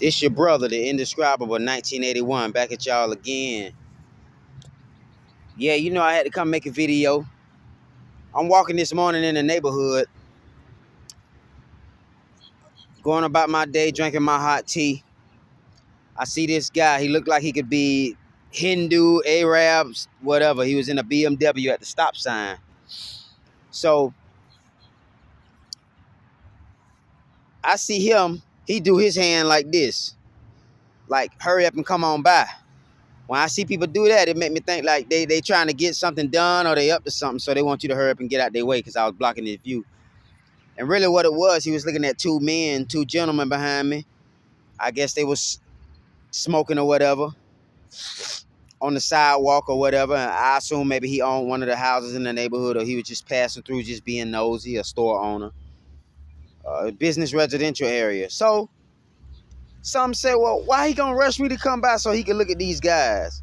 It's your brother, the indescribable 1981, back at y'all again. Yeah, I had to come make a video. I'm walking this morning in the neighborhood, going about my day, drinking my hot tea. I see this guy. He looked like he could be Hindu, Arabs, whatever. He was in a BMW at the stop sign. So I see him. He do his hand like this, like hurry up and come on by. When I see people do that, it make me think like they trying to get something done or they up to something, so they want you to hurry up and get out their way because I was blocking his view. And really what it was, he was looking at two gentlemen behind me. I guess they was smoking or whatever on the sidewalk or whatever. And I assume maybe he owned one of the houses in the neighborhood or he was just passing through, just being nosy, a store owner, business residential area. So some say, well, why he gonna rush me to come by so he can look at these guys?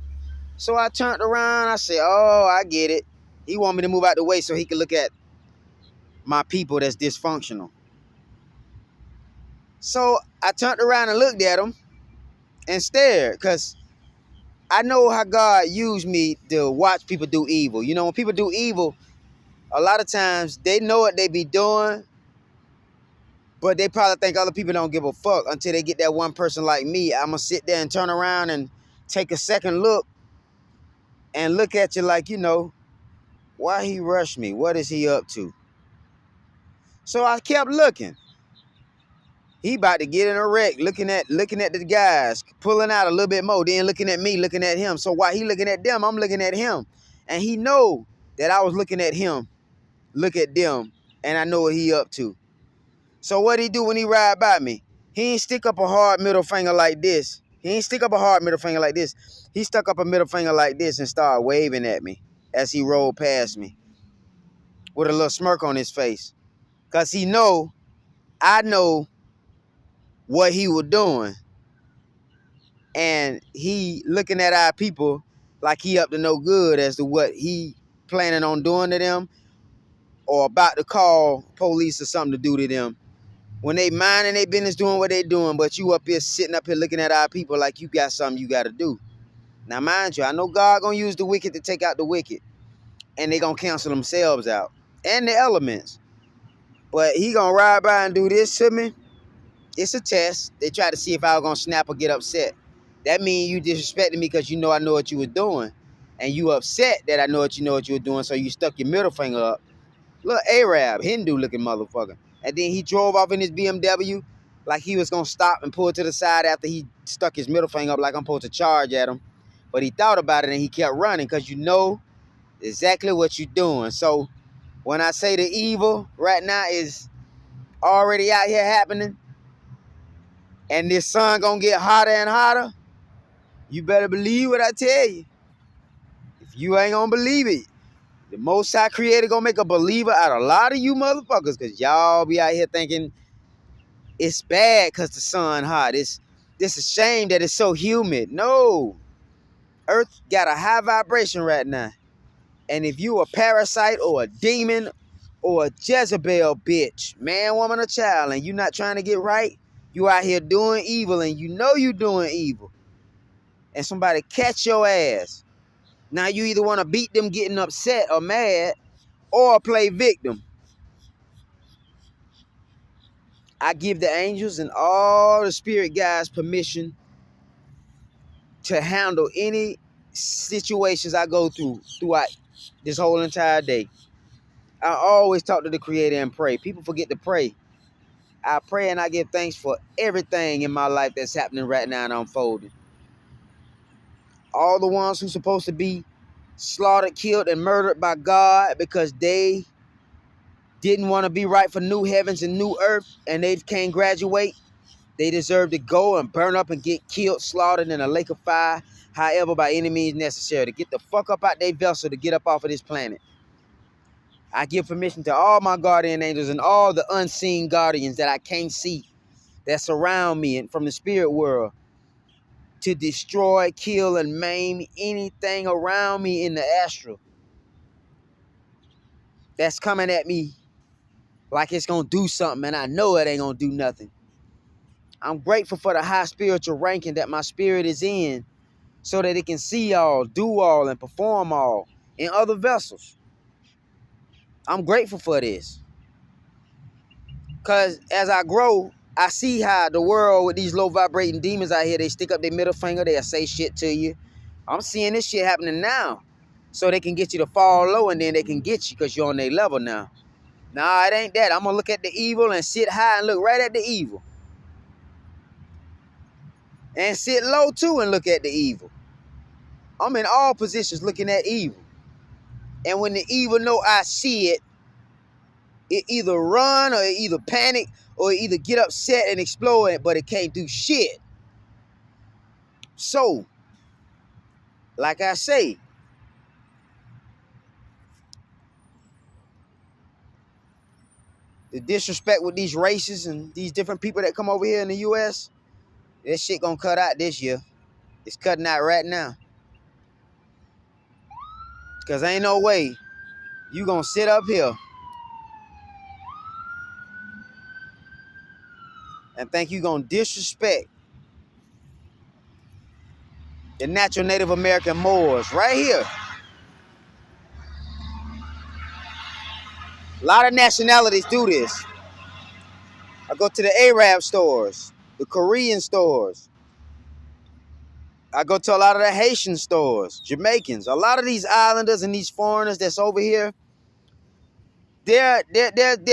So I turned around, I said, oh, I get it. He want me to move out the way so he can look at my people that's dysfunctional. So I turned around and looked at him and stared, because I know how God used me to watch people do evil. When people do evil, a lot of times they know what they be doing, but they probably think other people don't give a fuck until they get that one person like me. I'm going to sit there and turn around and take a second look and look at you like, why he rushed me? What is he up to? So I kept looking. He about to get in a wreck, looking at the guys, pulling out a little bit more, then looking at me, looking at him. So while he looking at them, I'm looking at him. And he know that I was looking at him, look at them, and I know what he up to. So what he do when he ride by me? He ain't stick up a hard middle finger like this. He stuck up a middle finger like this and started waving at me as he rolled past me with a little smirk on his face. Because I know what he was doing. And he looking at our people like he up to no good as to what he planning on doing to them or about to call police or something to do to them. When they minding their business doing what they doing, but you up here sitting up here looking at our people like you got something you got to do. Now, mind you, I know God going to use the wicked to take out the wicked. And they going to cancel themselves out. And the elements. But he going to ride by and do this to me. It's a test. They try to see if I was going to snap or get upset. That means you disrespecting me because I know what you were doing. And you upset that I know what you were doing, so you stuck your middle finger up. Look, Arab, Hindu-looking motherfucker. And then he drove off in his BMW like he was going to stop and pull to the side after he stuck his middle finger up like I'm supposed to charge at him. But he thought about it and he kept running because you know exactly what you're doing. So when I say the evil right now is already out here happening and this sun going to get hotter and hotter, you better believe what I tell you. If you ain't gonna believe it, the Most High Creator gonna make a believer out of a lot of you motherfuckers, because y'all be out here thinking it's bad because the sun hot. This a shame that it's so humid. No. Earth got a high vibration right now. And if you a parasite or a demon or a Jezebel bitch, man, woman, or child, and you not trying to get right, you out here doing evil and you know you doing evil. And somebody catch your ass. Now you either want to beat them getting upset or mad or play victim. I give the angels and all the spirit guides permission to handle any situations I go throughout this whole entire day. I always talk to the Creator and pray. People forget to pray. I pray and I give thanks for everything in my life that's happening right now and unfolding. All the ones who's supposed to be slaughtered, killed, and murdered by God because they didn't want to be right for new heavens and new earth, and they can't graduate. They deserve to go and burn up and get killed, slaughtered in a lake of fire, however, by any means necessary, to get the fuck up out their vessel to get up off of this planet. I give permission to all my guardian angels and all the unseen guardians that I can't see that surround me and from the spirit world to destroy, kill, and maim anything around me in the astral that's coming at me like it's gonna do something, and I know it ain't gonna do nothing. I'm grateful for the high spiritual ranking that my spirit is in so that it can see all, do all, and perform all in other vessels. I'm grateful for this. Because as I grow, I see how the world with these low vibrating demons out here, they stick up their middle finger, they'll say shit to you. I'm seeing this shit happening now. So they can get you to fall low and then they can get you because you're on their level now. Nah, it ain't that. I'm going to look at the evil and sit high and look right at the evil. And sit low too and look at the evil. I'm in all positions looking at evil. And when the evil know I see it, it either run or it either panic or it either get upset and explode, but it can't do shit. So, like I say, the disrespect with these races and these different people that come over here in the U.S., that shit gonna cut out this year. It's cutting out right now. Because ain't no way you gonna sit up here and think you gonna disrespect the natural Native American Moors right here. A lot of nationalities do this. I go to the Arab stores, the Korean stores. I go to a lot of the Haitian stores, Jamaicans. A lot of these islanders and these foreigners that's over here, they're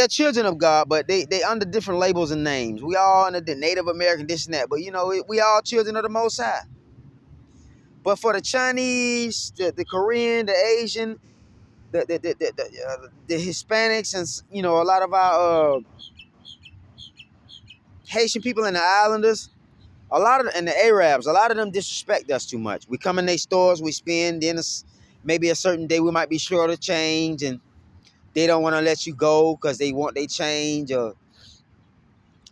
children of God, but they under different labels and names. We all under the Native American, this and that. But, you know, we all children of the Most High. But for the Chinese, the Korean, the Asian, the Hispanics, and, you know, a lot of our Haitian people and the islanders, and the Arabs, a lot of them disrespect us too much. We come in their stores, we spend, then maybe a certain day we might be short of change, and they don't want to let you go because they want their change, or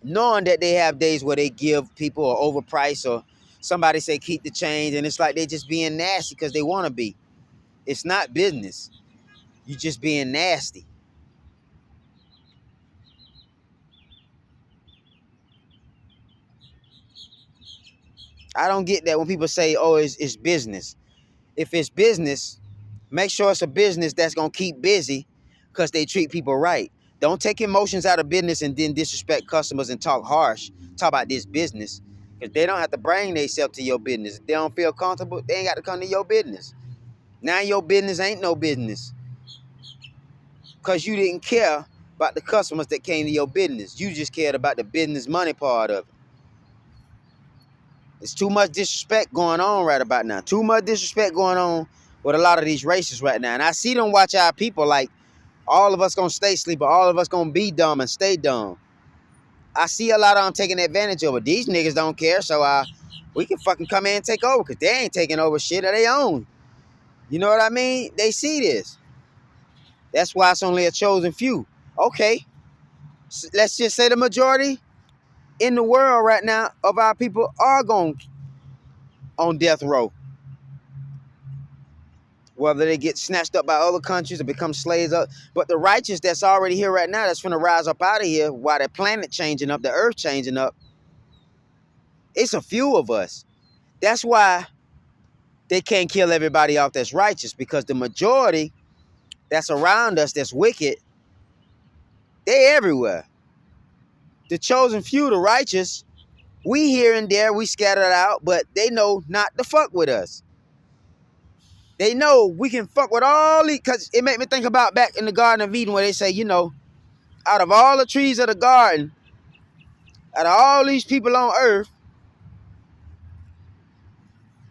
knowing that they have days where they give people an overprice, or somebody say keep the change, and it's like they just being nasty because they want to be. It's not business. You just being nasty. I don't get that when people say, oh, it's business. If it's business, make sure it's a business that's going to keep busy because they treat people right. Don't take emotions out of business and then disrespect customers and talk harsh. Talk about this business. Because they don't have to bring themselves to your business. If they don't feel comfortable, they ain't got to come to your business. Now your business ain't no business. Because you didn't care about the customers that came to your business. You just cared about the business money part of it. There's too much disrespect going on right about now. Too much disrespect going on with a lot of these races right now. And I see them watch our people like all of us gonna stay asleep, but all of us gonna be dumb and stay dumb. I see a lot of them taking advantage of it. These niggas don't care, so we can fucking come in and take over because they ain't taking over shit of their own. You know what I mean? They see this. That's why it's only a chosen few. Okay, so let's just say the majority in the world right now of our people are going on death row. Whether they get snatched up by other countries or become slaves up. But the righteous that's already here right now, that's finna rise up out of here while the planet changing up, the earth changing up, it's a few of us. That's why they can't kill everybody off that's righteous, because the majority that's around us that's wicked, they everywhere. The chosen few, the righteous, we here and there, we scattered out, but they know not to fuck with us. They know we can fuck with all these, because it made me think about back in the Garden of Eden where they say, you know, out of all the trees of the garden, out of all these people on earth,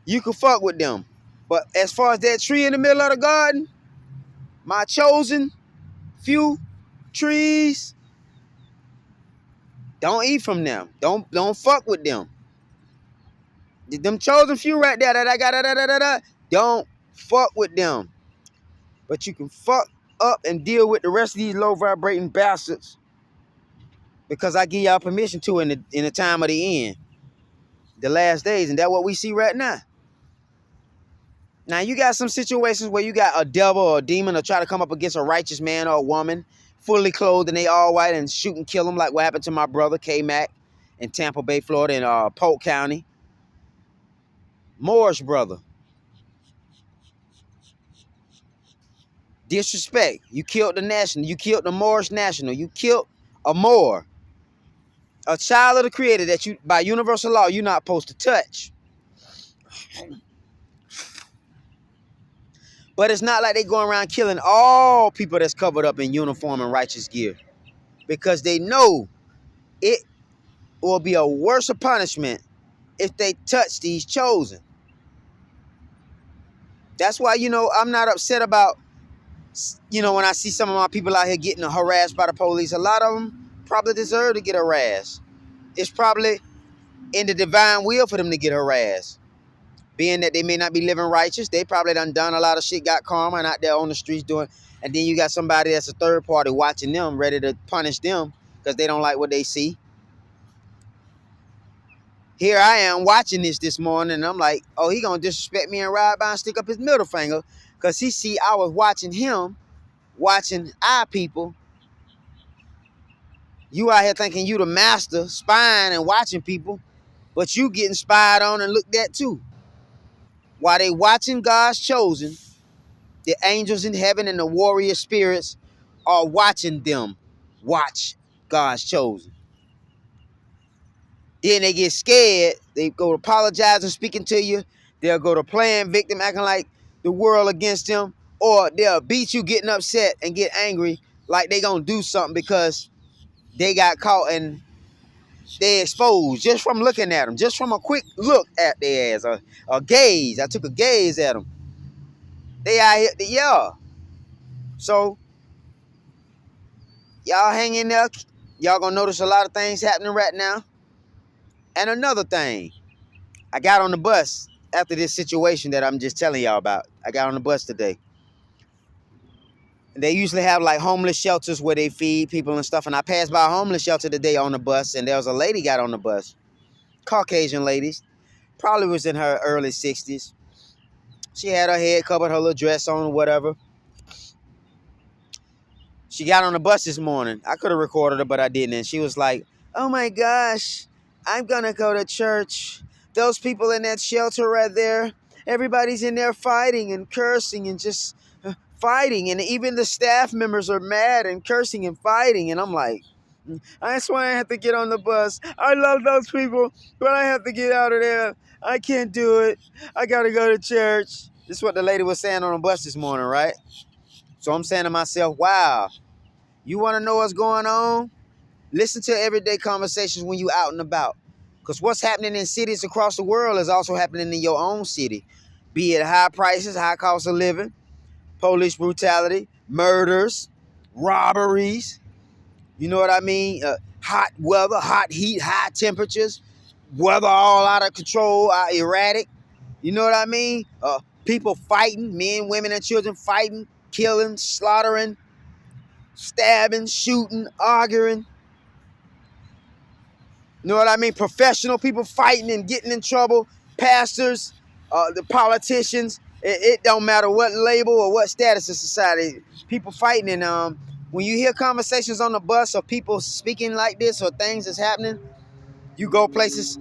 you can fuck with them. But as far as that tree in the middle of the garden, my chosen few trees, don't eat from them. Don't fuck with them. Them chosen few right there that I got, don't fuck with them. But you can fuck up and deal with the rest of these low vibrating bastards, because I give y'all permission to in the time of the end, the last days, and that's what we see right now. Now you got some situations where you got a devil or a demon or try to come up against a righteous man or a woman, fully clothed and they all white, and shoot and kill them, like what happened to my brother K-Mac in Tampa Bay, Florida, in Polk County. Moorish brother. Disrespect. You killed the national. You killed the Moorish national. You killed a Moor. A child of the Creator that you, by universal law, you're not supposed to touch. But it's not like they going around killing all people that's covered up in uniform and righteous gear. Because they know it will be a worse punishment if they touch these chosen. That's why, I'm not upset about, when I see some of my people out here getting harassed by the police. A lot of them probably deserve to get harassed. It's probably in the divine will for them to get harassed. Being that they may not be living righteous, they probably done a lot of shit, got karma, and out there on the streets doing. And then you got somebody that's a third party watching them, ready to punish them because they don't like what they see. Here I am watching this morning, and I'm like, oh, he gonna disrespect me and ride by and stick up his middle finger because he see I was watching him, watching our people. You out here thinking you the master, spying and watching people, but you getting spied on and looked at too. While they watching God's chosen, the angels in heaven and the warrior spirits are watching them watch God's chosen. Then they get scared. They go to apologizing, speaking to you. They'll go to playing victim, acting like the world against them. Or they'll beat you getting upset and get angry like they gonna do something because they got caught and they exposed just from looking at them. Just from a quick look at their ass. A gaze. I took a gaze at them. They out here, yeah. So, y'all hang in there. Y'all gonna notice a lot of things happening right now. And another thing, I got on the bus after this situation that I'm just telling y'all about. I got on the bus today. They usually have like homeless shelters where they feed people and stuff. And I passed by a homeless shelter today on the bus, and there was a lady got on the bus. Caucasian lady. Probably was in her early 60s. She had her head covered, her little dress on or whatever. She got on the bus this morning. I could have recorded her, but I didn't. And she was like, oh my gosh, I'm going to go to church. Those people in that shelter right there, everybody's in there fighting and cursing and just fighting. And even the staff members are mad and cursing and fighting. And I'm like, that's why I have to get on the bus. I love those people, but I have to get out of there. I can't do it. I got to go to church. This is what the lady was saying on the bus this morning, right? So I'm saying to myself, wow, you want to know what's going on? Listen to everyday conversations when you out and about. Because what's happening in cities across the world is also happening in your own city. Be it high prices, high cost of living, police brutality, murders, robberies. You know what I mean? Hot weather, hot heat, high temperatures, weather all out of control, erratic. You know what I mean? People fighting, men, women, and children fighting, killing, slaughtering, stabbing, shooting, arguing. You know what I mean? Professional people fighting and getting in trouble. Pastors, the politicians. It don't matter what label or what status of society. People fighting. And when you hear conversations on the bus or people speaking like this or things that's happening, you go places,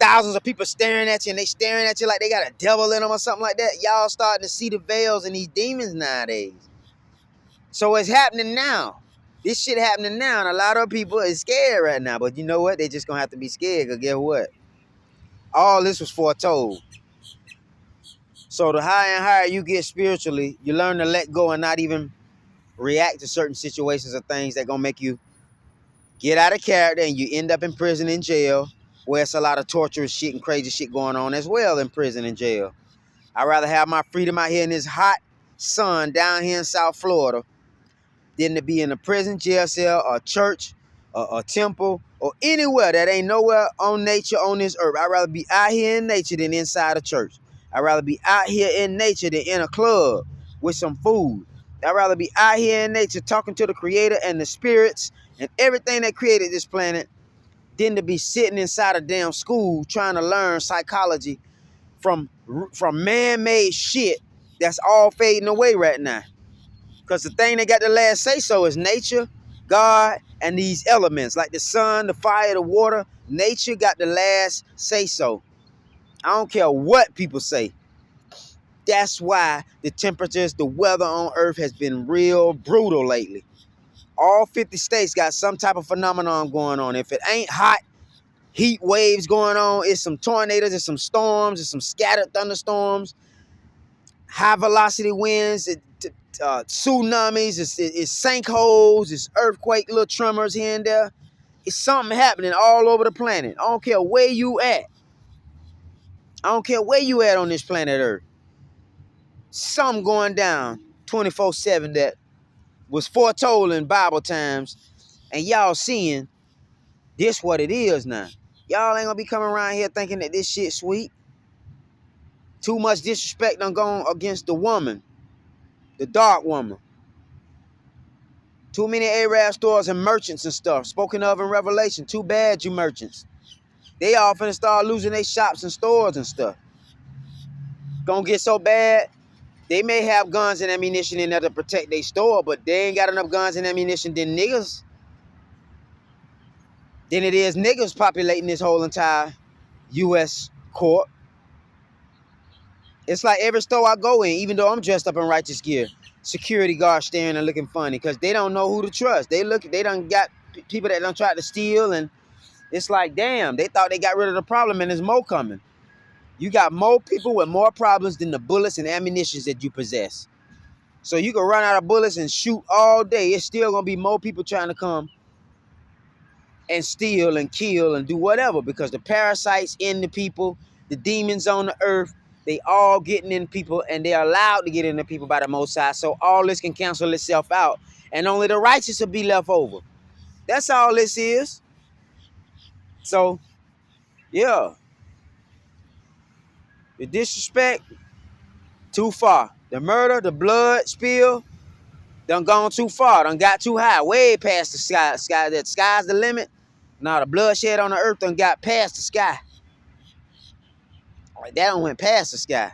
thousands of people staring at you, and they staring at you like they got a devil in them or something like that. Y'all starting to see the veils and these demons nowadays. So it's happening now. This shit happening now, and a lot of people is scared right now. But you know what? They just gonna have to be scared, because guess what? All this was foretold. So the higher and higher you get spiritually, you learn to let go and not even react to certain situations or things that gonna make you get out of character, and you end up in prison and jail, where it's a lot of torturous shit and crazy shit going on as well in prison and jail. I'd rather have my freedom out here in this hot sun down here in South Florida than to be in a prison, jail cell, or church, or a temple, or anywhere that ain't nowhere on nature on this earth. I'd rather be out here in nature than inside a church. I'd rather be out here in nature than in a club with some food. I'd rather be out here in nature talking to the Creator and the spirits and everything that created this planet than to be sitting inside a damn school trying to learn psychology from man-made shit that's all fading away right now. Because the thing that got the last say-so is nature, God, And these elements, like the sun, the fire, the water, nature got the last say so. I don't care what people say. That's why the temperatures, the weather on Earth has been real brutal lately. All 50 states got some type of phenomenon going on. If it ain't hot, heat waves going on, it's some tornadoes, it's some storms, it's some scattered thunderstorms, high velocity winds, tsunamis, it's sinkholes, it's earthquake, little tremors here and there. It's something happening all over the planet. I don't care where you at. I don't care where you at on this planet Earth. Something going down 24/7 that was foretold in Bible times, and y'all seeing this what it is now. Y'all ain't gonna be coming around here thinking that this shit sweet. Too much disrespect done gone against the woman, the dark woman. Too many Arab stores and merchants and stuff spoken of in Revelation. Too bad, you merchants. They all finna start losing their shops and stores and stuff. Gonna get so bad, they may have guns and ammunition in there to protect their store, but they ain't got enough guns and ammunition than niggas. Than it is niggas populating this whole entire U.S. court. It's like every store I go in, even though I'm dressed up in righteous gear, security guards staring and looking funny because they don't know who to trust. They done got people that done tried to steal, and it's like, damn, they thought they got rid of the problem and there's more coming. You got more people with more problems than the bullets and ammunitions that you possess. So you can run out of bullets and shoot all day. It's still going to be more people trying to come and steal and kill and do whatever because the parasites in the people, the demons on the earth, they all getting in people and they're allowed to get in the people by the Most High. So all this can cancel itself out and only the righteous will be left over. That's all this is. So, yeah. The disrespect, too far. The murder, the blood spill, done gone too far. Done got too high, way past the sky. That sky's the limit. Now the bloodshed on the earth done got past the sky. Like that done went past the sky.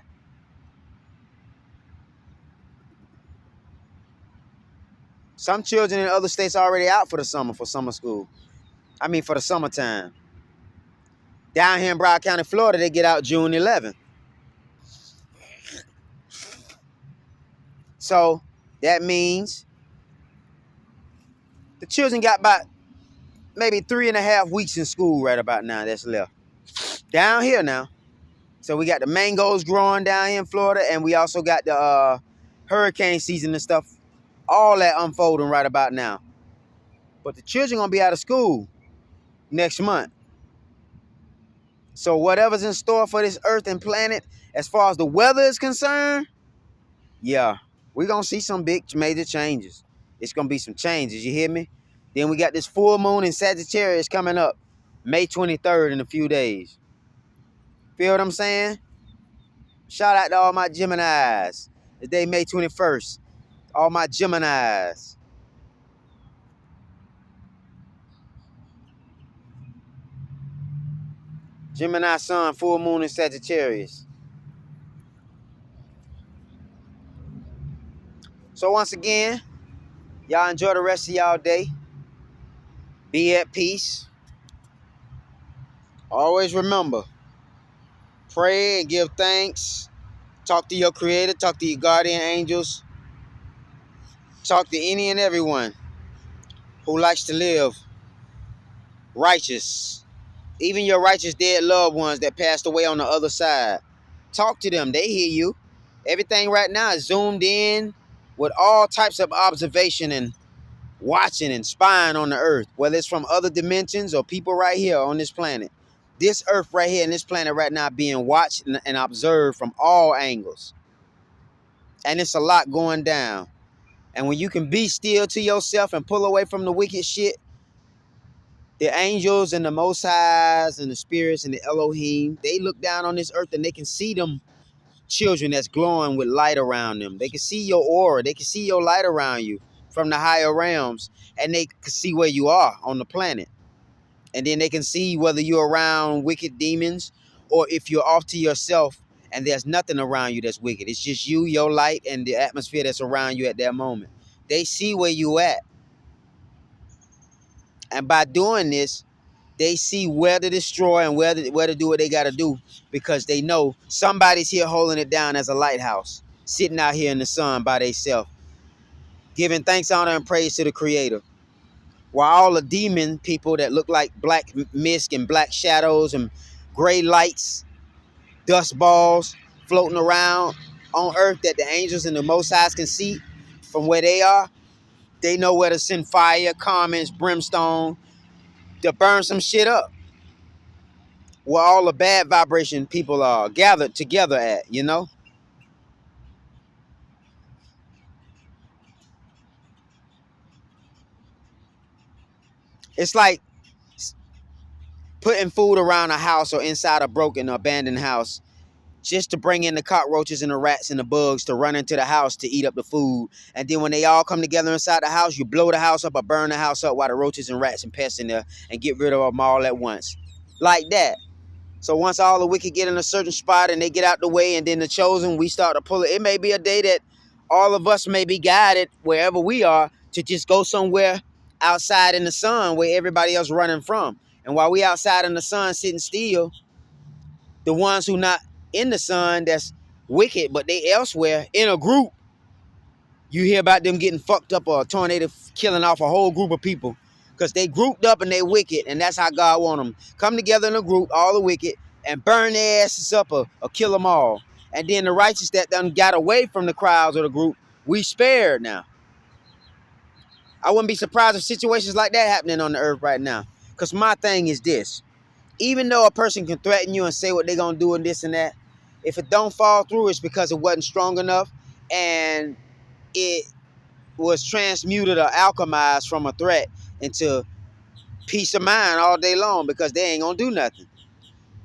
Some children in other states are already out for the summer, for summer school. I mean, for the summertime. Down here in Broward County, Florida, they get out June 11th. So that means the children got about maybe 3.5 weeks in school right about now that's left. Down here now. So we got the mangoes growing down here in Florida, and we also got the hurricane season and stuff. All that unfolding right about now. But the children gonna be out of school next month. So whatever's in store for this earth and planet, as far as the weather is concerned, yeah, we're gonna see some big major changes. It's gonna be some changes, you hear me? Then we got this full moon in Sagittarius coming up May 23rd in a few days. Feel what I'm saying? Shout out to all my Geminis. Today, May 21st. All my Geminis. Gemini sun, full moon in Sagittarius. So once again, y'all enjoy the rest of y'all day. Be at peace. Always remember, pray and give thanks. Talk to your creator, talk to your guardian angels. Talk to any and everyone who likes to live righteous. Even your righteous dead loved ones that passed away on the other side. Talk to them. They hear you. Everything right now is zoomed in with all types of observation and watching and spying on the earth, whether it's from other dimensions or people right here on this planet. This earth right here and this planet right now being watched and observed from all angles. And it's a lot going down. And when you can be still to yourself and pull away from the wicked shit, the angels and the Most Highs and the spirits and the Elohim, they look down on this earth and they can see them children that's glowing with light around them. They can see your aura. They can see your light around you from the higher realms, and they can see where you are on the planet. And then they can see whether you're around wicked demons or if you're off to yourself and there's nothing around you that's wicked. It's just you, your light, and the atmosphere that's around you at that moment. They see where you at. And by doing this, they see where to destroy and where to do what they got to do, because they know somebody's here holding it down as a lighthouse, sitting out here in the sun by themselves, giving thanks, honor, and praise to the Creator. While all the demon people that look like black mist and black shadows and gray lights, dust balls floating around on earth that the angels and the Most Highs can see from where they are, they know where to send fire, comments, brimstone to burn some shit up. Where all the bad vibration people are gathered together at, you know? It's like putting food around a house or inside a broken or abandoned house just to bring in the cockroaches and the rats and the bugs to run into the house to eat up the food. And then when they all come together inside the house, you blow the house up or burn the house up while the roaches and rats and pests in there and get rid of them all at once. Like that. So once all the wicked get in a certain spot and they get out the way, and then the chosen, we start to pull it. It may be a day that all of us may be guided wherever we are to just go somewhere outside in the sun where everybody else running from. And while we outside in the sun sitting still, the ones who not in the sun that's wicked, but they elsewhere in a group, you hear about them getting fucked up or a tornado killing off a whole group of people because they grouped up and they wicked, and that's how God want them. Come together in a group, all the wicked, and burn their asses up or kill them all. And then the righteous that done got away from the crowds or the group, we spared now. I wouldn't be surprised if situations like that happening on the earth right now. Because my thing is this. Even though a person can threaten you and say what they're going to do and this and that, if it don't fall through, it's because it wasn't strong enough and it was transmuted or alchemized from a threat into peace of mind all day long, because they ain't going to do nothing.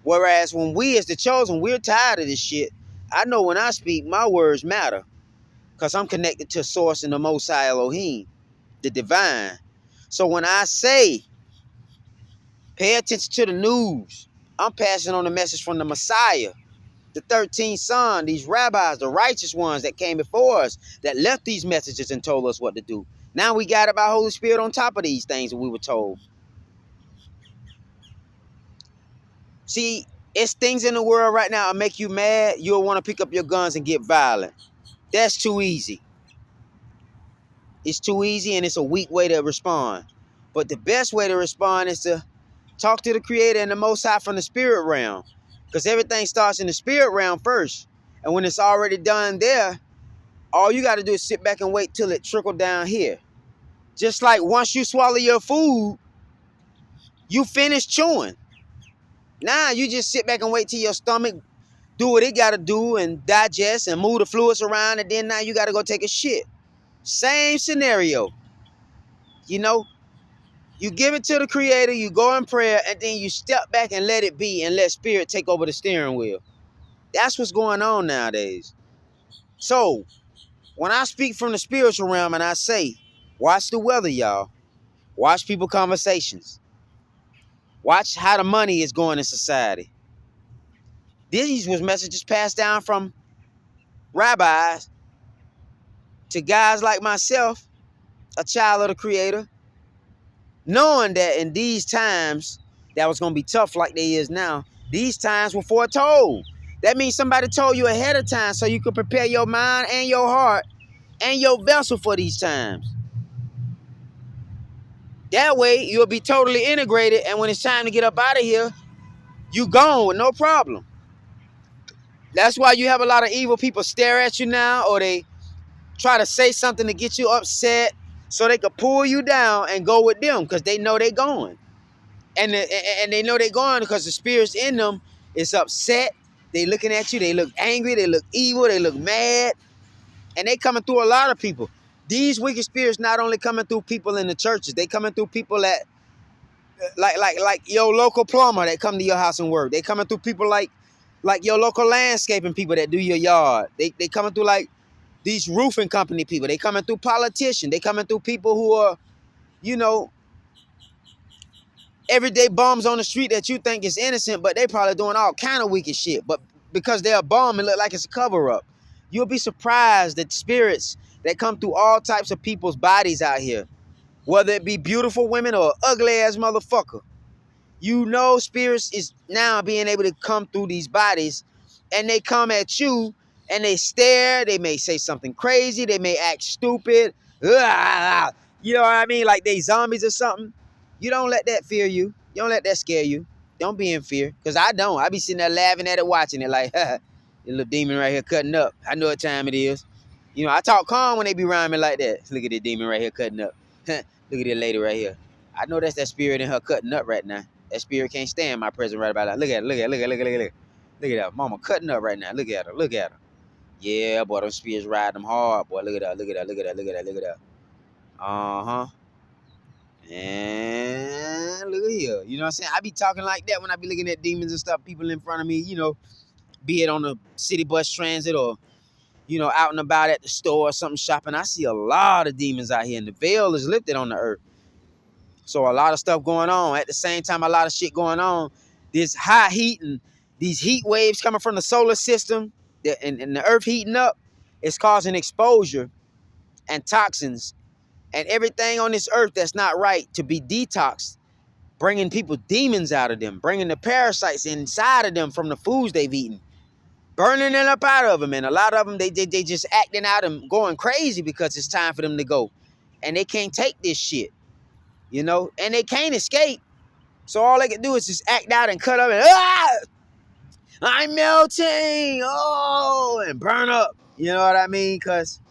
Whereas when we as the chosen, we're tired of this shit. I know when I speak, my words matter because I'm connected to source and the Most High Elohim, the divine. So when I say, pay attention to the news, I'm passing on the message from the Messiah, the 13th son, these rabbis, the righteous ones that came before us, that left these messages and told us what to do. Now we got it by Holy Spirit on top of these things that we were told. See, it's things in the world right now that make you mad. You'll want to pick up your guns and get violent. That's too easy. It's too easy, and it's a weak way to respond. But the best way to respond is to talk to the Creator and the Most High from the spirit realm. Because everything starts in the spirit realm first. And when it's already done there, all you got to do is sit back and wait till it trickle down here. Just like once you swallow your food, you finish chewing. Now you just sit back and wait till your stomach do what it got to do and digest and move the fluids around, and then now you got to go take a shit. Same scenario. You know, you give it to the Creator, you go in prayer, and then you step back and let it be and let Spirit take over the steering wheel. That's what's going on nowadays. So, when I speak from the spiritual realm and I say, watch the weather, y'all. Watch people conversations. Watch how the money is going in society. These was messages passed down from rabbis to guys like myself, a child of the Creator, knowing that in these times that was going to be tough like they is now, these times were foretold. That means somebody told you ahead of time so you could prepare your mind and your heart and your vessel for these times. That way, you'll be totally integrated, and when it's time to get up out of here, you gone with no problem. That's why you have a lot of evil people stare at you now, or they try to say something to get you upset so they could pull you down and go with them because they know they're going. And they know they're going because the spirits in them is upset. They looking at you. They look angry. They look evil. They look mad. And they coming through a lot of people. These wicked spirits not only coming through people in the churches, they coming through people that like your local plumber that come to your house and work. They coming through people like your local landscaping people that do your yard. They coming through like these roofing company people. They coming through politicians. They coming through people who are, you know, everyday bums on the street that you think is innocent, but they probably doing all kind of wicked shit. But because they're a bum, it look like it's a cover-up. You'll be surprised that spirits that come through all types of people's bodies out here whether it be beautiful women or ugly ass motherfucker. You know, spirits is now being able to come through these bodies, and they come at you and they stare. They may say something crazy. They may act stupid. Ugh, you know what I mean? Like they zombies or something. You don't let that fear you. You don't let that scare you. Don't be in fear. Because I don't. I be sitting there laughing at it, watching it like, the little demon right here cutting up. I know what time it is. You know, I talk calm when they be rhyming like that. Look at the demon right here cutting up. Look at that lady right here. I know that's that spirit in her cutting up right now. That spirit can't stand my presence right about now. Look at her, look at her, look at her, look at her. Look at her. Mama cutting up right now. Look at her, look at her. Yeah, boy, them spirits ride them hard, boy. Look at her, look at her, look at her, look at her, look at her. Uh-huh. And look at here. You know what I'm saying? I be talking like that when I be looking at demons and stuff, people in front of me, you know, be it on the city bus transit or, you know, out and about at the store or something shopping. I see a lot of demons out here, and the veil is lifted on the earth. So a lot of stuff going on. At the same time, a lot of shit going on. This high heat and these heat waves coming from the solar system and the earth heating up is causing exposure and toxins and everything on this earth that's not right to be detoxed, bringing people demons out of them, bringing the parasites inside of them from the foods they've eaten, burning it up out of them. And a lot of them, they just acting out and going crazy because it's time for them to go. And they can't take this shit, you know, and they can't escape. So all they can do is just act out and cut up and, I'm melting, and burn up. You know what I mean? Because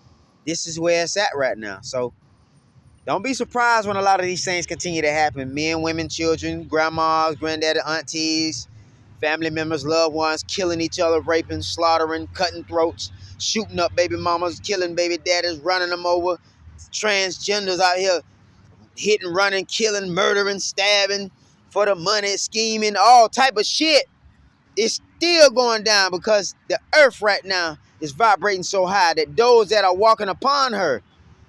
this is where it's at right now. So don't be surprised when a lot of these things continue to happen. Men, women, children, grandmas, granddaddy, aunties, family members, loved ones, killing each other, raping, slaughtering, cutting throats, shooting up baby mamas, killing baby daddies, running them over, transgenders out here hitting, running, killing, murdering, stabbing for the money, scheming, all type of shit. It's still going down because the earth right now is vibrating so high that those that are walking upon her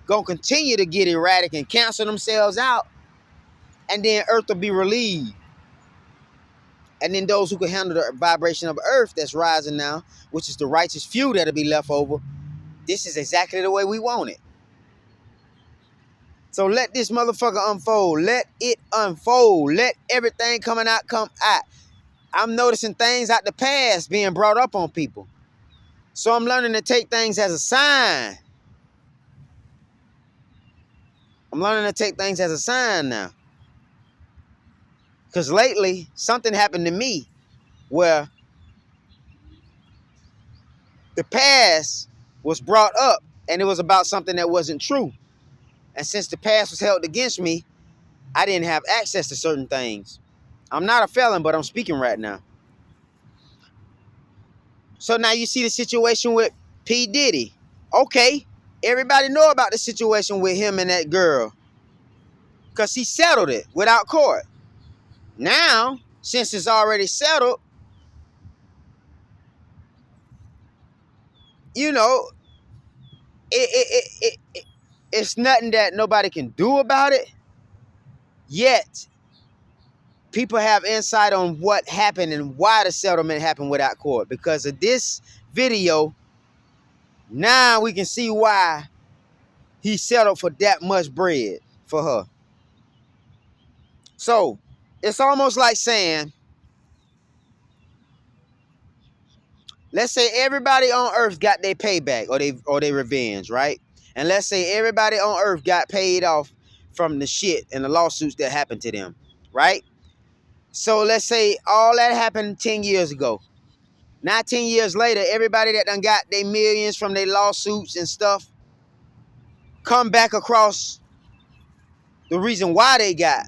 gonna continue to get erratic and cancel themselves out, and then earth will be relieved. And then those who can handle the vibration of earth that's rising now, which is the righteous few that'll be left over, this is exactly the way we want it. So let this motherfucker unfold. Let it unfold. Let everything coming out come out. I'm noticing things out the past being brought up on people. So I'm learning to take things as a sign. I'm learning to take things as a sign now. Because lately, something happened to me where the past was brought up and it was about something that wasn't true. And since the past was held against me, I didn't have access to certain things. I'm not a felon, but I'm speaking right now. So now you see the situation with P. Diddy. Okay, everybody know about the situation with him and that girl because he settled it without court. Now, since it's already settled, you know, it's nothing that nobody can do about it. Yet, people have insight on what happened and why the settlement happened without court. Because of this video, now we can see why he settled for that much bread for her. So, it's almost like saying, let's say everybody on earth got their payback or they revenge, right? And let's say everybody on earth got paid off from the shit and the lawsuits that happened to them, right? So let's say all that happened 10 years ago. Now 10 years later, everybody that done got their millions from their lawsuits and stuff come back across the reason why they got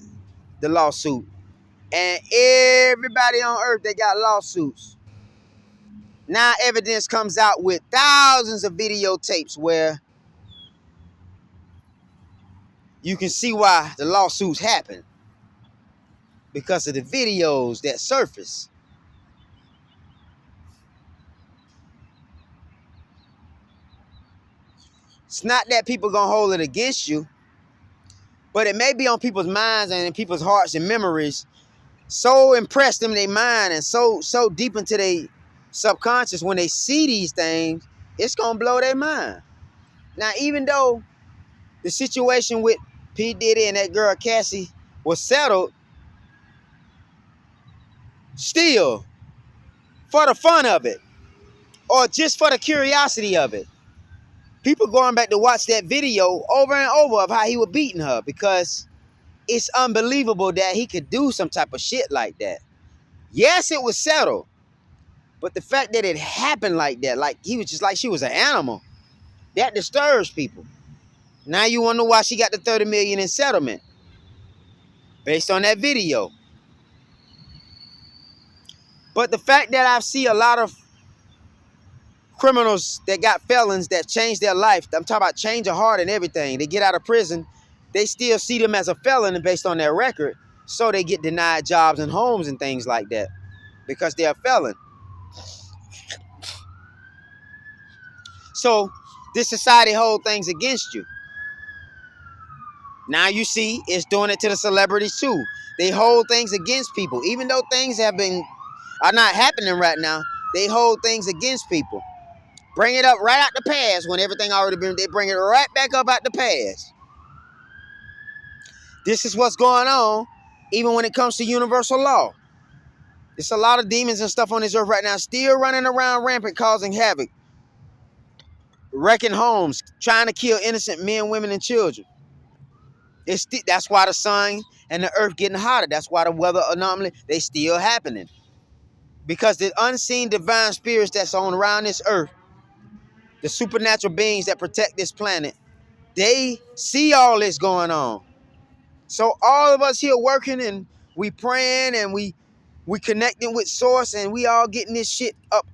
the lawsuit. And everybody on earth that got lawsuits. Now evidence comes out with thousands of videotapes where you can see why the lawsuits happen. Because of the videos that surface. It's not that people gonna hold it against you, but it may be on people's minds and in people's hearts and memories, so impressed in their mind and so deep into their subconscious, when they see these things, it's gonna blow their mind. Now, even though the situation with P. Diddy and that girl Cassie was settled still for the fun of it or just for the curiosity of it. People going back to watch that video over and over of how he was beating her because it's unbelievable that he could do some type of shit like that. Yes, it was settled, but the fact that it happened like that, like he was just like she was an animal, that disturbs people. Now you wonder why she got the $30 million in settlement based on that video. But the fact that I see a lot of criminals that got felons that changed their life, I'm talking about change of heart and everything. They get out of prison, they still see them as a felon based on their record, so they get denied jobs and homes and things like that because they're a felon. So this society holds things against you. Now you see it's doing it to the celebrities too. They hold things against people. Even though things are not happening right now, they hold things against people. Bring it up right out the past when everything already been, they bring it right back up out the past. This is what's going on even when it comes to universal law. It's a lot of demons and stuff on this earth right now still running around rampant causing havoc, wrecking homes, trying to kill innocent men, women, and children. That's why the sun and the earth getting hotter. That's why the weather anomaly, they still happening. Because the unseen divine spirits that's on around this earth, the supernatural beings that protect this planet, they see all this going on. So all of us here working and we praying and we connecting with source and we all getting this shit up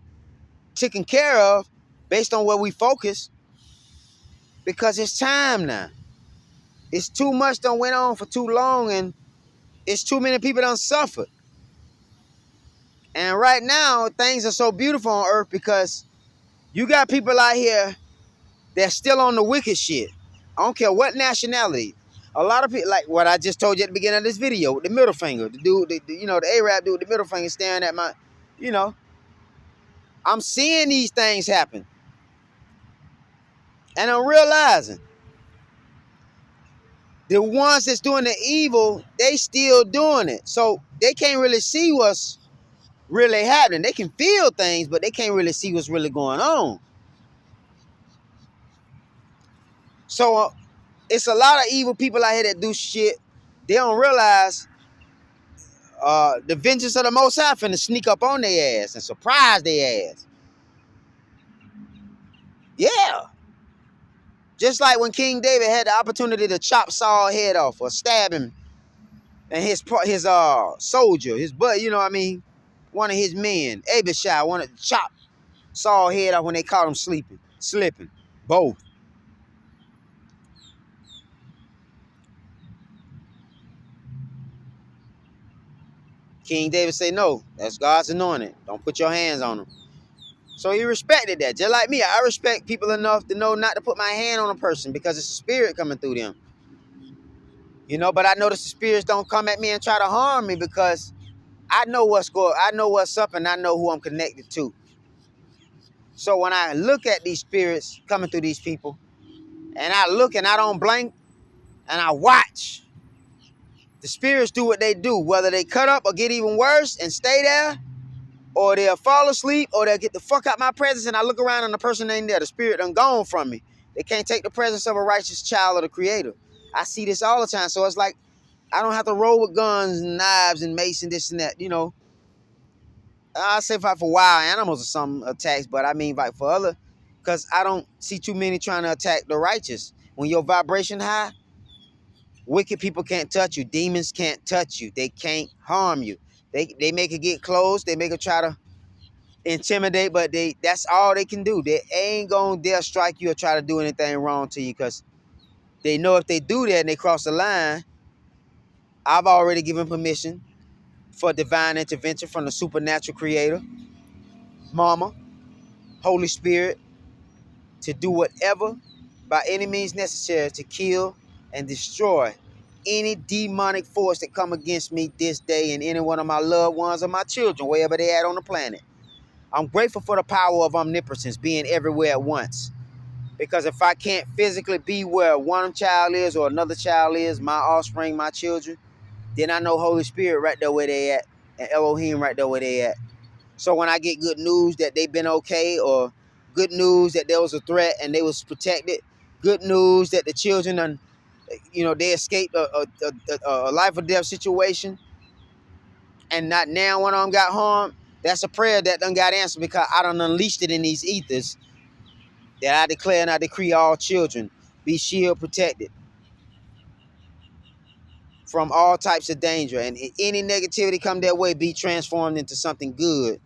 taken care of based on where we focus, because it's time now. It's too much done went on for too long and it's too many people done suffered. And right now, things are so beautiful on earth because you got people out here that's still on the wicked shit. I don't care what nationality. A lot of people, like what I just told you at the beginning of this video, with the middle finger, the dude, the Arab dude with the middle finger staring at my, I'm seeing these things happen. And I'm realizing the ones that's doing the evil, they still doing it. So they can't really see what's really happening. They can feel things, but they can't really see what's really going on. So it's a lot of evil people out here that do shit. They don't realize the vengeance of the Most High finna sneak up on their ass and surprise their ass. Yeah. Just like when King David had the opportunity to chop Saul's head off or stab him and his soldier, his buddy, one of his men, Abishai, wanted to chop Saul's head off when they caught him slipping. Both. King David said, no, that's God's anointed. Don't put your hands on him. So he respected that. Just like me, I respect people enough to know not to put my hand on a person because it's a spirit coming through them. But I notice the spirits don't come at me and try to harm me because I know what's up and I know who I'm connected to. So when I look at these spirits coming through these people, and I look and I don't blink, and I watch, the spirits do what they do, whether they cut up or get even worse and stay there, or they'll fall asleep, or they'll get the fuck out my presence, and I look around and the person ain't there. The spirit done gone from me. They can't take the presence of a righteous child of the Creator. I see this all the time, so it's like I don't have to roll with guns and knives and mace and this and that, I say fight for wild animals or some attacks, but I mean fight for other, because I don't see too many trying to attack the righteous. When your vibration high, wicked people can't touch you. Demons can't touch you. They can't harm you. They make it get close. They make it try to intimidate, but that's all they can do. They ain't gonna dare strike you or try to do anything wrong to you because they know if they do that and they cross the line, I've already given permission for divine intervention from the supernatural Creator, Mama, Holy Spirit, to do whatever by any means necessary to kill and destroy any demonic force that come against me this day and any one of my loved ones or my children, wherever they at on the planet. I'm grateful for the power of omnipotence being everywhere at once. Because if I can't physically be where one child is or another child is, my offspring, my children, then I know Holy Spirit right there where they at, and Elohim right there where they at. So when I get good news that they've been okay, or good news that there was a threat and they was protected, good news that the children, they escaped a life or death situation, and not now one of them got harmed, that's a prayer that done got answered because I done unleashed it in these ethers that I declare and I decree all children be shield protected from all types of danger, and any negativity come their way be transformed into something good.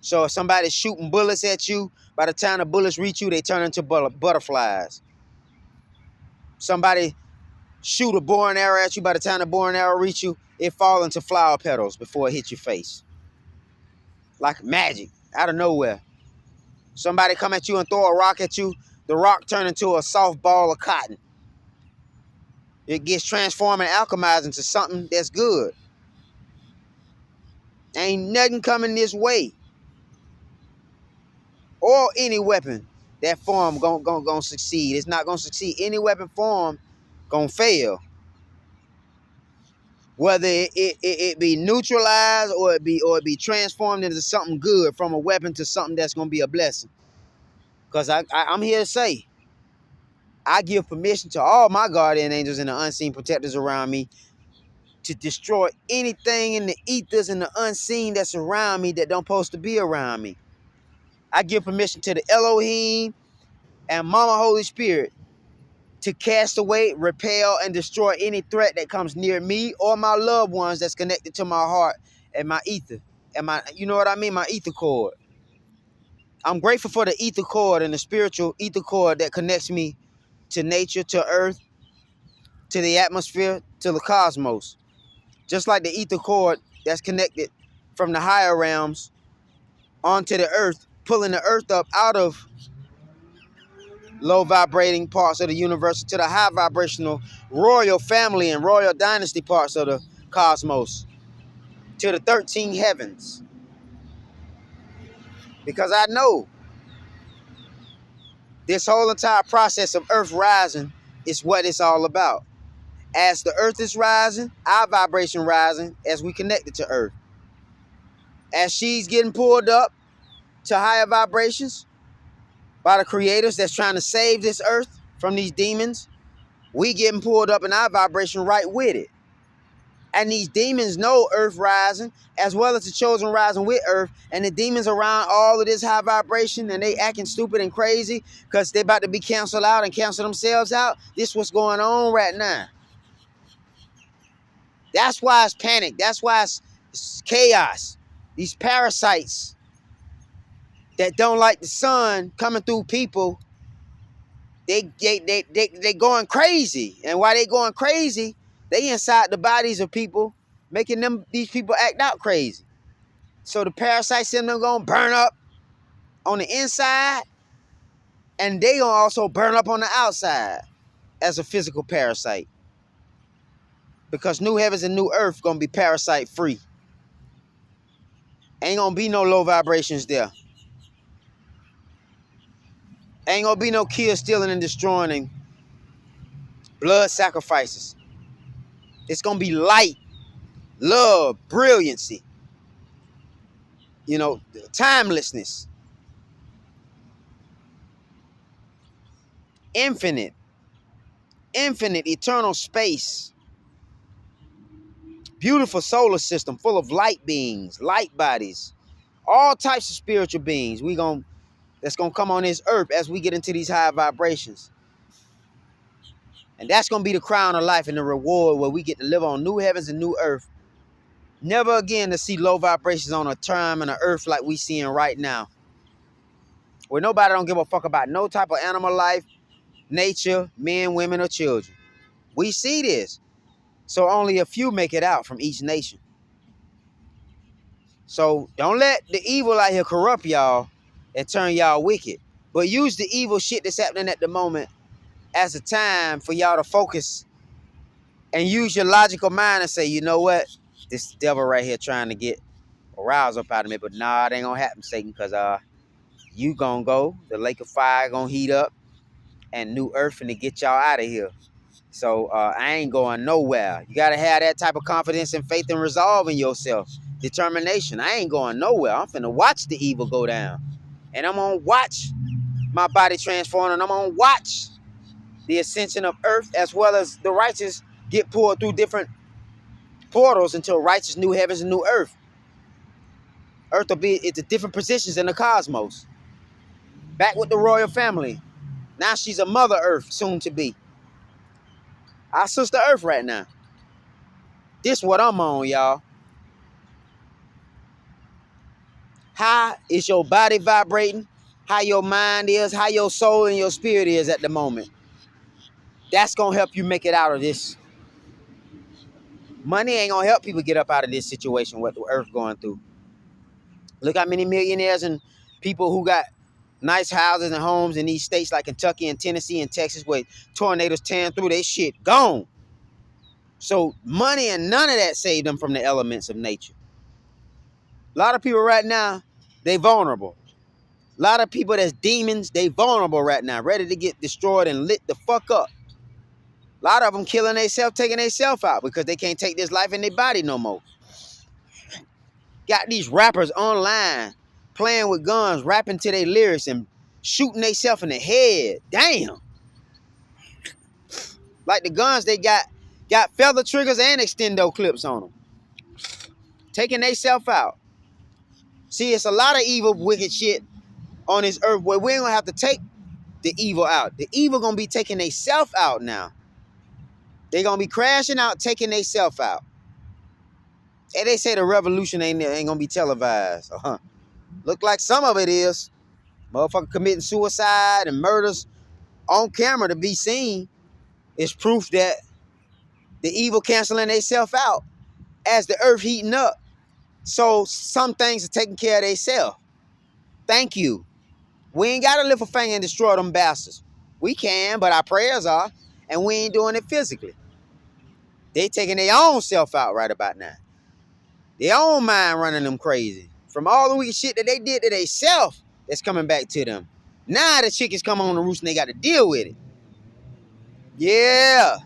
So if somebody's shooting bullets at you, by the time the bullets reach you, they turn into butterflies. Somebody shoot a bow and arrow at you, by the time the bow and arrow reach you, it fall into flower petals before it hits your face. Like magic, out of nowhere. Somebody come at you and throw a rock at you, the rock turn into a soft ball of cotton. It gets transformed and alchemized into something that's good. Ain't nothing coming this way. Or any weapon that form gonna succeed. It's not gonna succeed. Any weapon form gonna fail. Whether it be neutralized or it be transformed into something good, from a weapon to something that's gonna be a blessing. Because I'm here to say, I give permission to all my guardian angels and the unseen protectors around me to destroy anything in the ethers and the unseen that's around me that don't supposed to be around me. I give permission to the Elohim and Mama Holy Spirit to cast away, repel, and destroy any threat that comes near me or my loved ones that's connected to my heart and my ether. And you know what I mean? My ether cord. I'm grateful for the ether cord and the spiritual ether cord that connects me to nature, to earth, to the atmosphere, to the cosmos. Just like the ether cord that's connected from the higher realms onto the earth, pulling the earth up out of low vibrating parts of the universe to the high vibrational royal family and royal dynasty parts of the cosmos, to the 13 heavens. Because I know this whole entire process of earth rising is what it's all about. As the earth is rising, our vibration rising as we connect it to earth. As she's getting pulled up to higher vibrations by the creators that's trying to save this earth from these demons, we getting pulled up in our vibration right with it. And these demons know earth rising, as well as the chosen rising with earth. And the demons around all of this high vibration, and they acting stupid and crazy because they about to be canceled out and cancel themselves out. This what's going on right now. That's why it's panic. That's why it's chaos. These parasites that don't like the sun coming through people, they going crazy. And why they going crazy, they inside the bodies of people, making these people act out crazy. So the parasites in them gonna burn up on the inside, and they gonna also burn up on the outside as a physical parasite. Because new heavens and new earth gonna be parasite free. Ain't gonna be no low vibrations there. Ain't gonna be no kill, stealing, and destroying, and blood sacrifices. It's gonna be light, love, brilliancy. Timelessness. Infinite, eternal space. Beautiful solar system full of light beings, light bodies, all types of spiritual beings. That's gonna come on this earth as we get into these high vibrations. And that's gonna be the crown of life and the reward, where we get to live on new heavens and new earth. Never again to see low vibrations on a time and an earth like we seeing right now. Where nobody don't give a fuck about no type of animal life, nature, men, women, or children. We see this. So only a few make it out from each nation. So don't let the evil out here corrupt y'all and turn y'all wicked. But use the evil shit that's happening at the moment as a time for y'all to focus and use your logical mind and say, you know what? This devil right here trying to get a rouse up out of me. But nah, it ain't gonna happen, Satan, because you gonna go. The lake of fire gonna heat up. and new earth and to get y'all out of here. So I ain't going nowhere. You gotta have that type of confidence and faith and resolve in yourself. Determination. I ain't going nowhere. I'm finna watch the evil go down. And I'm gonna watch my body transform, and I'm gonna watch the ascension of earth as well as the righteous get pulled through different portals until righteous new heavens and new earth. Earth will be into different positions in the cosmos. Back with the royal family. Now she's a mother earth, soon to be. Our sister earth right now. This what I'm on, y'all. How is your body vibrating? How your mind is, how your soul and your spirit is at the moment. That's going to help you make it out of this. Money ain't going to help people get up out of this situation, what the earth going through. Look how many millionaires and people who got nice houses and homes in these states like Kentucky and Tennessee and Texas where tornadoes tearing through their shit. Gone. So money and none of that saved them from the elements of nature. A lot of people right now, they vulnerable. A lot of people that's demons, they vulnerable right now, ready to get destroyed and lit the fuck up. A lot of them killing themselves, taking themselves out because they can't take this life in their body no more. Got these rappers online playing with guns, rapping to their lyrics and shooting themselves in the head. Damn. Like the guns they got feather triggers and extendo clips on them. Taking themselves out. See, it's a lot of evil, wicked shit on this earth where we ain't gonna have to take the evil out. The evil gonna be taking themselves out now. They gonna be crashing out, taking themselves out. And they say the revolution ain't gonna be televised. Look like some of it is. Motherfucker committing suicide and murders on camera to be seen is proof that the evil canceling themselves out as the earth heating up. So some things are taking care of themselves. Thank you. We ain't gotta lift a finger and destroy them bastards. We can, but our prayers are, and we ain't doing it physically. They taking their own self out right about now. Their own mind running them crazy. From all the wicked shit that they did to themselves, that's coming back to them. Now the chickens come on the roost and they got to deal with it. Yeah.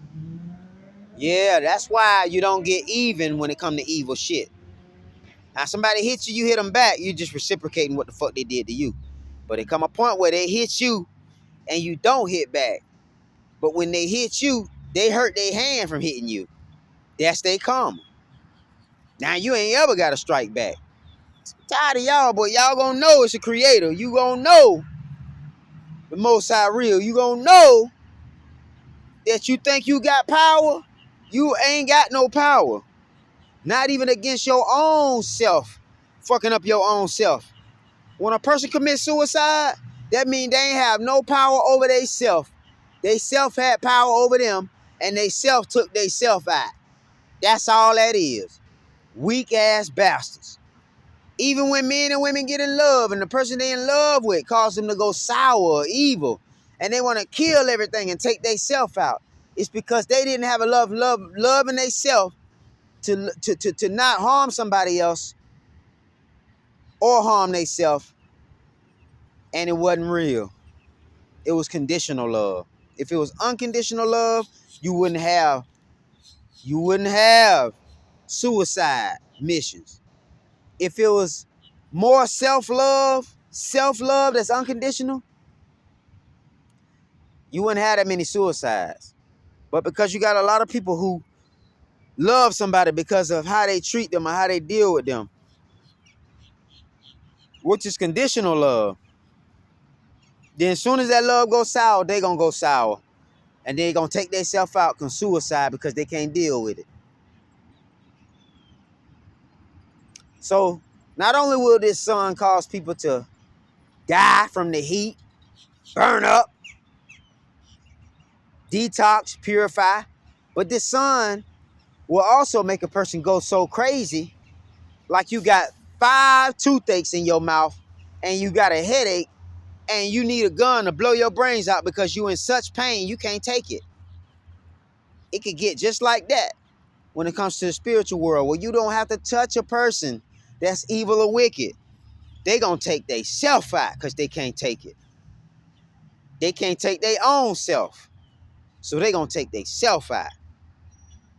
Yeah, that's why you don't get even when it come to evil shit. Now somebody hits you, you hit them back, you just reciprocating what the fuck they did to you. But it come a point where they hit you and you don't hit back. But when they hit you, they hurt their hand from hitting you. That's their karma. Now you ain't ever got to strike back. I'm tired of y'all, but y'all gonna know it's a creator. You gonna know the Most High real. You gonna know that you think you got power. You ain't got no power. Not even against your own self. Fucking up your own self. When a person commits suicide, that means they ain't have no power over they self. They self had power over them, and they self took they self out. That's all that is. Weak ass bastards. Even when men and women get in love and the person they in love with causes them to go sour or evil and they want to kill everything and take they self out, it's because they didn't have a love in they self to not harm somebody else or harm they self, and it wasn't real. It was conditional love. If it was unconditional love, you wouldn't have suicide missions. If it was more self-love that's unconditional, you wouldn't have that many suicides. But because you got a lot of people who love somebody because of how they treat them or how they deal with them, which is conditional love, then as soon as that love goes sour, they gonna go sour. And they gonna take themselves out, con suicide because they can't deal with it. So not only will this sun cause people to die from the heat, burn up, detox, purify, but this sun will also make a person go so crazy, like you got 5 toothaches in your mouth and you got a headache and you need a gun to blow your brains out because you in such pain you can't take it. It could get just like that when it comes to the spiritual world, where you don't have to touch a person that's evil or wicked. They gonna take they self out because they can't take it. They can't take their own self. So they gonna take their self out.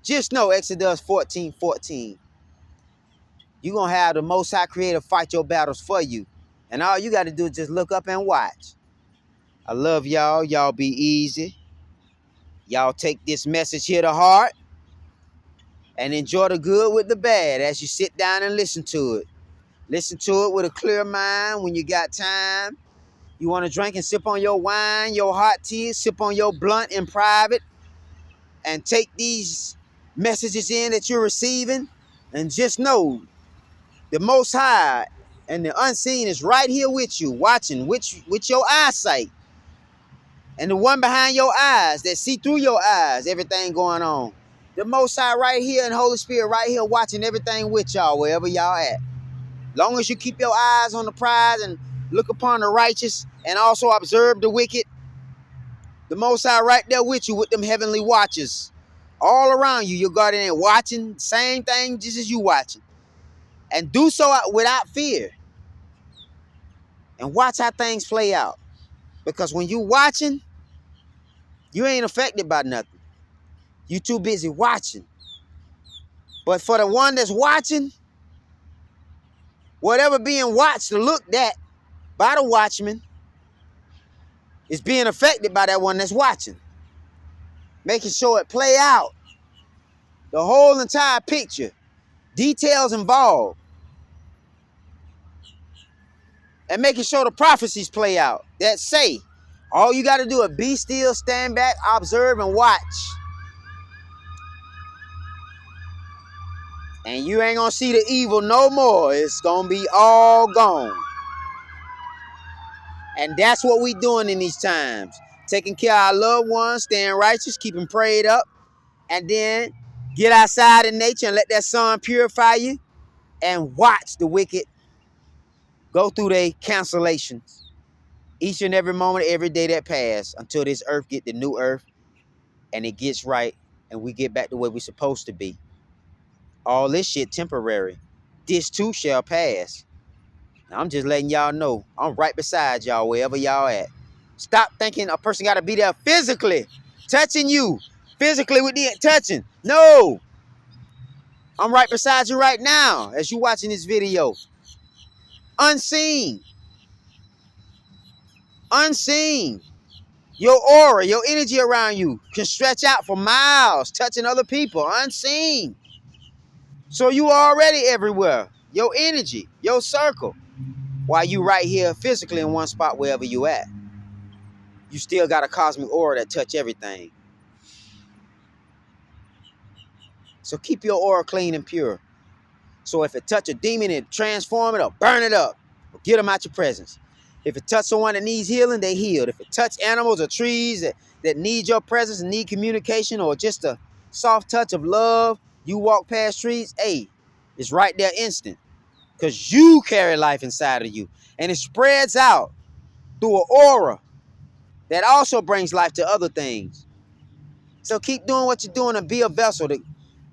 Just know Exodus 14:14. You're gonna have the Most High Creator fight your battles for you. And all you gotta do is just look up and watch. I love y'all. Y'all be easy. Y'all take this message here to heart and enjoy the good with the bad as you sit down and listen to it. Listen to it with a clear mind when you got time. You want to drink and sip on your wine, your hot tea, sip on your blunt in private, and take these messages in that you're receiving. And just know the Most High and the unseen is right here with you, watching with your eyesight. And the one behind your eyes that see through your eyes, everything going on. The Most High right here and Holy Spirit right here watching everything with y'all, wherever y'all at. Long as you keep your eyes on the prize and look upon the righteous and also observe the wicked, the Most High right there with you with them heavenly watchers. All around you, your guardian ain't watching, same thing just as you watching. And do so without fear. And watch how things play out. Because when you watching, you ain't affected by nothing. You too busy watching. But for the one that's watching, whatever being watched or looked at by the watchman is being affected by that one that's watching. Making sure it play out. The whole entire picture. Details involved. And making sure the prophecies play out. That say, all you got to do is be still, stand back, observe, and watch. And you ain't going to see the evil no more. It's going to be all gone. And that's what we doing in these times. Taking care of our loved ones, staying righteous, keeping prayed up. And then get outside in nature and let that sun purify you. And watch the wicked go through their cancellations. Each and every moment, every day that pass until this earth get the new earth and it gets right and we get back to where we're supposed to be. All this shit temporary. This too shall pass. I'm just letting y'all know I'm right beside y'all wherever y'all at. Stop thinking a person got to be there physically touching you. Physically with the touching. No. I'm right beside you right now as you watching this video. Unseen. Unseen. Your aura, your energy around you can stretch out for miles, touching other people, unseen. So you already everywhere. Your energy, your circle. While you right here physically in one spot wherever you at. You still got a cosmic aura that touch everything. So keep your aura clean and pure. So if it touch a demon, it transform it or burn it up. Or get them out your presence. If it touch someone that needs healing, they healed. If it touch animals or trees that need your presence and need communication or just a soft touch of love, you walk past trees, hey, it's right there instant. Because you carry life inside of you. And it spreads out through an aura that also brings life to other things. So keep doing what you're doing and be a vessel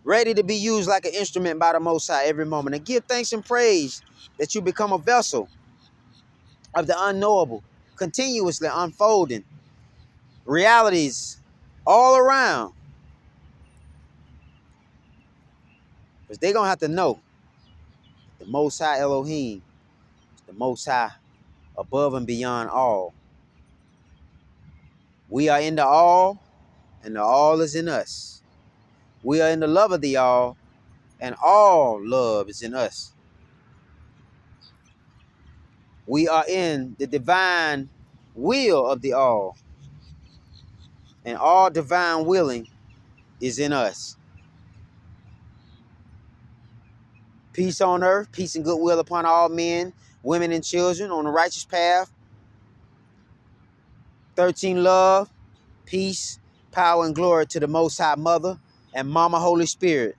ready to be used like an instrument by the Most High every moment. And give thanks and praise that you become a vessel of the unknowable, continuously unfolding realities all around. Because they're going to have to know the Most High Elohim is the Most High above and beyond all. We are in the all, and the all is in us. We are in the love of the all, and all love is in us. We are in the divine will of the all, and all divine willing is in us. Peace on earth, peace and goodwill upon all men, women, and children on the righteous path. 13, love, peace, power, and glory to the Most High Mother and Mama Holy Spirit.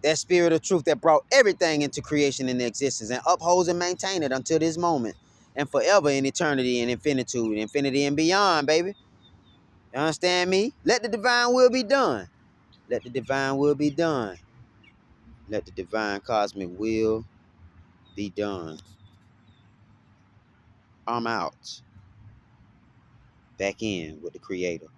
That spirit of truth that brought everything into creation and existence and upholds and maintains it until this moment and forever in eternity and infinity and beyond, baby. You understand me? Let the divine will be done. Let the divine will be done. Let the divine cosmic will be done. I'm out. back in with the Creator.